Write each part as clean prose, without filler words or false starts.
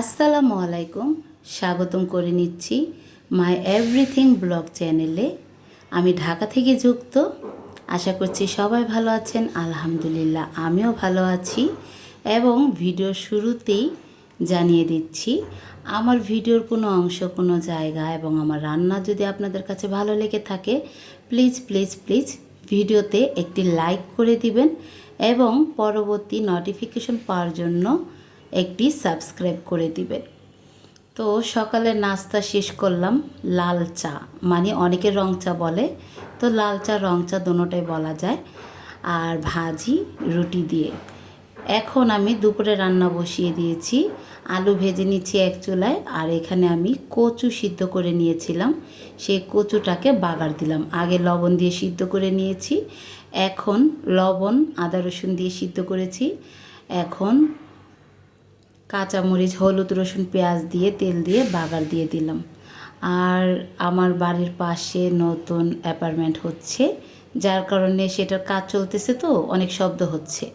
আসসালামু আলাইকুম, স্বাগতম করে নিচ্ছি মাই এভরিথিং ব্লগ চ্যানেলে। আমি ঢাকা থেকে যুক্ত। আশা করছি সবাই ভালো আছেন। আলহামদুলিল্লাহ আমিও ভালো আছি। এবং ভিডিওর শুরুতেই জানিয়ে দিচ্ছি, আমার ভিডিওর কোনো অংশ, কোনো জায়গা এবং আমার রান্না যদি আপনাদের কাছে ভালো লেগে থাকে, প্লিজ প্লিজ প্লিজ ভিডিওতে একটি লাইক করে দিবেন এবং পরবর্তী নোটিফিকেশন পাওয়ার জন্য একটি সাবস্ক্রাইব করে দিবেন। তো সকালে নাস্তা শেষ করলাম লাল চা, মানে অনেকে রং চা বলে, তো লাল চা রং চা দোনোটাই বলা যায়, আর ভাজি রুটি দিয়ে। এখন আমি দুপুরে রান্না বসিয়ে দিয়েছি। আলু ভেজে নিচ্ছি এক চুলায়, আর এখানে আমি কচু সিদ্ধ করে নিয়েছিলাম, সেই কচুটাকে বাগার দিলাম। আগে লবণ দিয়ে সিদ্ধ করে নিয়েছি, এখন লবণ আদা রসুন দিয়ে সিদ্ধ করেছি, এখন কাঁচামরিচ, হলুদ, রসুন, পেঁয়াজ দিয়ে তেল দিয়ে বাগার দিয়ে দিলাম। আর আমার বাড়ির পাশে নতুন অ্যাপার্টমেন্ট হচ্ছে, যার কারণে সেটার কাজ চলতেছে, তো অনেক শব্দ হচ্ছে,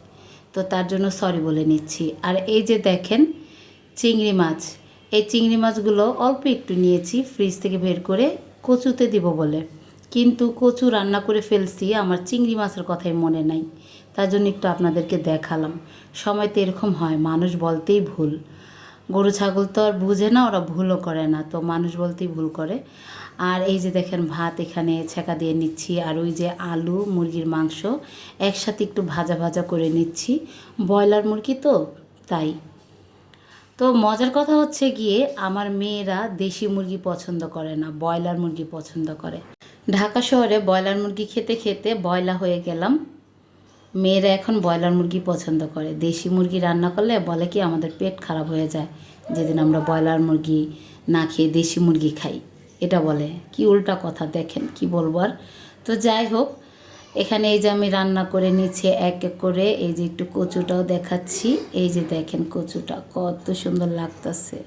তো তার জন্য সরি বলে নিচ্ছি। আর এই যে দেখেন চিংড়ি মাছ, এই চিংড়ি মাছগুলো অল্প একটু নিয়েছি ফ্রিজ থেকে বের করে কচুতে দিব বলে, কিন্তু কচু রান্না করে ফেলছি, আমার চিংড়ি মাছের কথাই মনে নাই, তার জন্য একটু আপনাদেরকে দেখালাম। সময় তো এরকম হয়, মানুষ বলতেই ভুল। গরু ছাগল তো আর বুঝে না, ওরা ভুলও করে না, তো মানুষ বলতেই ভুল করে। আর এই যে দেখেন ভাত এখানে ছেঁকা দিয়ে নিচ্ছি, আর ওই যে আলু, মুরগির মাংস একসাথে একটু ভাজা ভাজা করে নিচ্ছি। ব্রয়লার মুরগি তো তাই। তো মজার কথা হচ্ছে গিয়ে, আমার মেয়েরা দেশি মুরগি পছন্দ করে না, ব্রয়লার মুরগি পছন্দ করে। ঢাকা শহরে ব্রয়লার মুরগি খেতে খেতে বয়লা হয়ে গেলাম। মেয়েরা এখন ব্রয়লার মুরগি পছন্দ করে। দেশি মুরগি রান্না করলে বলে কি আমাদের পেট খারাপ হয়ে যায়, যেদিন আমরা ব্রয়লার মুরগি না খেয়ে দেশি মুরগি খাই, এটা বলে। কি উল্টা কথা, দেখেন কি বলবো আর। তো যাই হোক, এখানে এই যে আমি রান্না করে নিচ্ছি এক এক করে। এই যে একটু কচুটাও দেখাচ্ছি, এই যে দেখেন কচুটা কত সুন্দর লাগতেছে।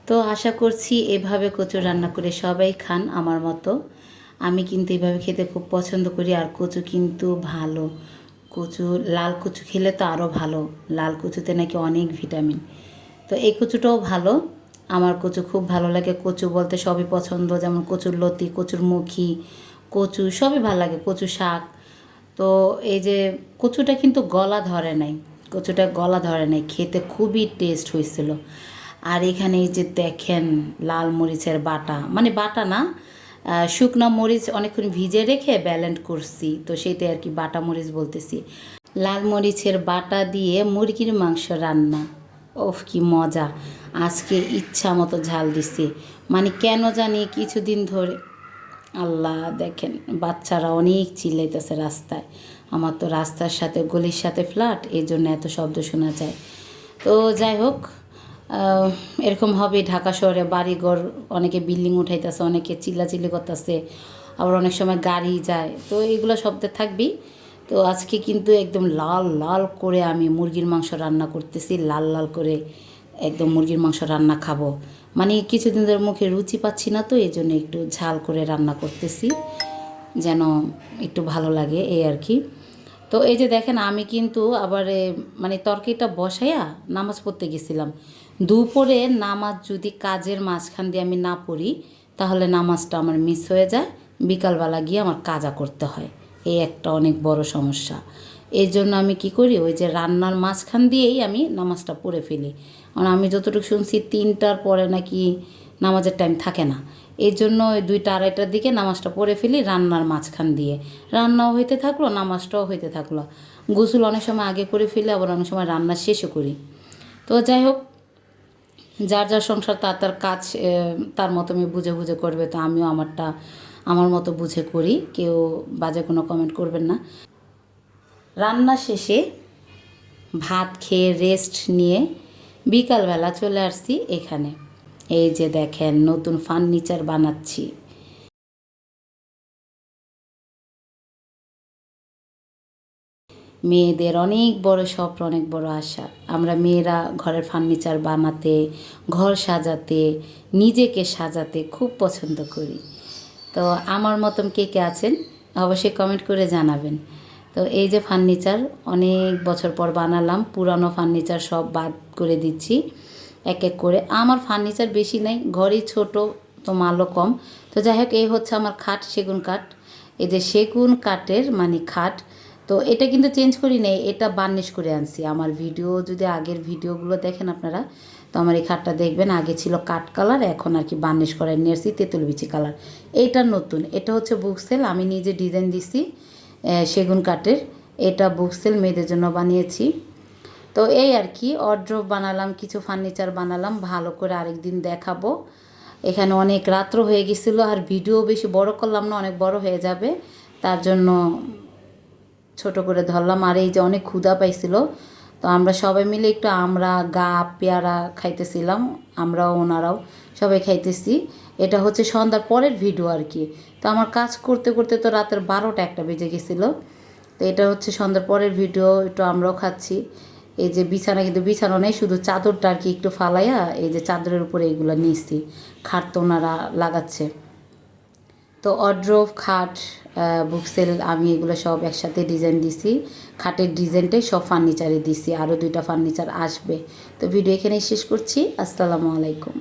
তো আশা করছি এভাবে কচু রান্না করে সবাই খান আমার মতো। আমি কিন্তু এভাবে খেতে খুব পছন্দ করি, আর কচু কিন্তু ভালো। কচু, লাল কচু খেলে তো আরও ভালো, লাল কচুতে নাকি অনেক ভিটামিন। তো এই কচুটাও ভালো, আমার কচু খুব ভালো লাগে। কচু বলতে সবই পছন্দ, যেমন কচুর লতি, কচুর মুখি, কচু সবই ভালো লাগে, কচু শাক। তো এই যে কচুটা কিন্তু গলা ধরে নাই, কচুটা গলা ধরে নাই, খেতে খুবই টেস্ট হয়েছিল। আর এখানে এই যে দেখেন লাল মরিচের বাটা, মানে বাটা না, শুকনা মরিচ অনেকক্ষণ ভিজে রেখে ব্যালেন্ড করছি, তো সেইটাই আর কি বাটা মরিচ বলতেছি। লাল মরিচের বাটা দিয়ে মুরগির মাংস রান্না, ওফ কি মজা। আজকে ইচ্ছা মতো ঝাল দিছি, মানে কেন জানি কিছুদিন ধরে, আল্লাহ দেখেন বাচ্চারা অনেক চিল্লাইতেছে রাস্তায়। আমার তো রাস্তার সাথে গলির সাথে ফ্ল্যাট, এই জন্য এত শব্দ শোনা যায়। তো যাই হোক, এরকম হবে ঢাকা শহরে, বাড়িঘর, অনেকে বিল্ডিং উঠাইতেছে, অনেকে চিল্লাচিল্লি করতেছে, আবার অনেক সময় গাড়ি যায়, তো এগুলো শব্দে থাকবেই। তো আজকে কিন্তু একদম লাল লাল করে আমি মুরগির মাংস রান্না করতেছি, লাল লাল করে একদম মুরগির মাংস রান্না খাবো। মানে কিছুদিন ধরে মুখে রুচি পাচ্ছি না, তো এই জন্য একটু ঝাল করে রান্না করতেছি, যেন একটু ভালো লাগে, এই আর কি। তো এই যে দেখেন আমি কিন্তু আবার মানে তরকারিটা বসাইয়া নামাজ পড়তে গেছিলাম। দুপুরে নামাজ যদি কাজের মাঝখান দিয়ে আমি না পড়ি, তাহলে নামাজটা আমার মিস হয়ে যায়, বিকালবেলা গিয়ে আমার কাজা করতে হয়, এই একটা অনেক বড় সমস্যা। এই জন্য আমি কি করি, ওই যে রান্নার মাঝখান দিয়েই আমি নামাজটা পড়ে ফেলি। কারণ আমি যতটুকু শুনছি 3টার পরে নাকি নামাজের টাইম থাকে না, এই জন্য ওই 2টা 2:30টার দিকে নামাজটা পড়ে ফেলি রান্নার মাঝখান দিয়ে। রান্নাও হইতে থাকলো, নামাজটাও হইতে থাকলো। গোসল অনেক সময় আগে করে ফেলি, আবার অনেক সময় রান্না শেষও করি। তো যাই হোক, যার যার সংসার তার তার কাজ তার মতো আমি বুঝে বুঝে করবে, তো আমিও আমারটা আমার মতো বুঝে করি, কেউ বাজে কোনো কমেন্ট করবেন না। রান্না শেষে ভাত খেয়ে রেস্ট নিয়ে বিকালবেলা চলে আসছি এখানে। এই যে দেখেন নতুন ফার্নিচার বানাচ্ছি। মেয়েদের অনেক বড় স্বপ্ন, অনেক বড় আশা। আমরা মেয়েরা ঘরের ফার্নিচার বানাতে, ঘর সাজাতে, নিজেকে সাজাতে খুব পছন্দ করি। তো আমার মতন কে কে আছেন অবশ্যই কমেন্ট করে জানাবেন। তো এই যে ফার্নিচার অনেক বছর পর বানালাম, পুরানো ফার্নিচার সব বাদ করে দিচ্ছি, এক এক করে। আমার ফার্নিচার বেশি নাই, ঘরই ছোট, তো মালও কম। তো যাই হোক, এই হচ্ছে আমার খাট, সেগুন কাঠ। এই যে সেগুন কাঠের মানে খাট। তো এটা কিন্তু চেঞ্জ করি নাই, এটা বার্নিশ করে আনছি। আমার ভিডিও যদি আগের ভিডিওগুলো দেখেন আপনারা, তো আমার এই খাটটা দেখবেন আগে ছিল কাঠ কালার, এখন আর কি বার্নিশ করে নিয়ে আসছি তেঁতুল বিচি কালার। এইটা নতুন, এটা হচ্ছে বুকসেল, আমি নিজে ডিজাইন দিছি সেগুন কাঠের। এটা বুকসেল মেয়েদের জন্য বানিয়েছি। তো এই আর কি অর্ড্রপ বানালাম, কিছু ফার্নিচার বানালাম, ভালো করে আরেক দিন দেখাবো। এখানে অনেক রাত্র হয়ে গেছিলো, আর ভিডিও বেশি বড় করলাম না, অনেক বড় হয়ে যাবে, তার জন্য ছোট করে ধরলাম। আর এই যে অনেক ক্ষুধা পাইছিল, তো আমরা সবাই মিলে একটু আমরা পেয়ারা খাইতেছিলাম, আমরাও ওনারাও সবাই খাইতেছি। এটা হচ্ছে সন্ধ্যার পরের ভিডিও আর কি। তো আমার কাজ করতে করতে তো রাতের 12টা 1টা বেজে গেছিলো। তো এটা হচ্ছে সন্ধ্যার পরের ভিডিও, একটু আমরাও খাচ্ছি। এই যে বিছানা কিন্তু বিছানো নেই, শুধু চাদরটা আর কি একটু ফালাইয়া এই যে চাদরের উপরে এইগুলো নিচ্ছি, খাট তো ওনারা লাগাচ্ছে। তো অড্রোভ, খাট, বুকসেল আমি এগুলো সব একসাথে ডিজাইন দিছি। খাটের ডিজাইনটাই সব ফার্নিচারে দিছি, আরও 2টা ফার্নিচার আসবে। তো ভিডিও এখানেই শেষ করছি। আসসালামু আলাইকুম।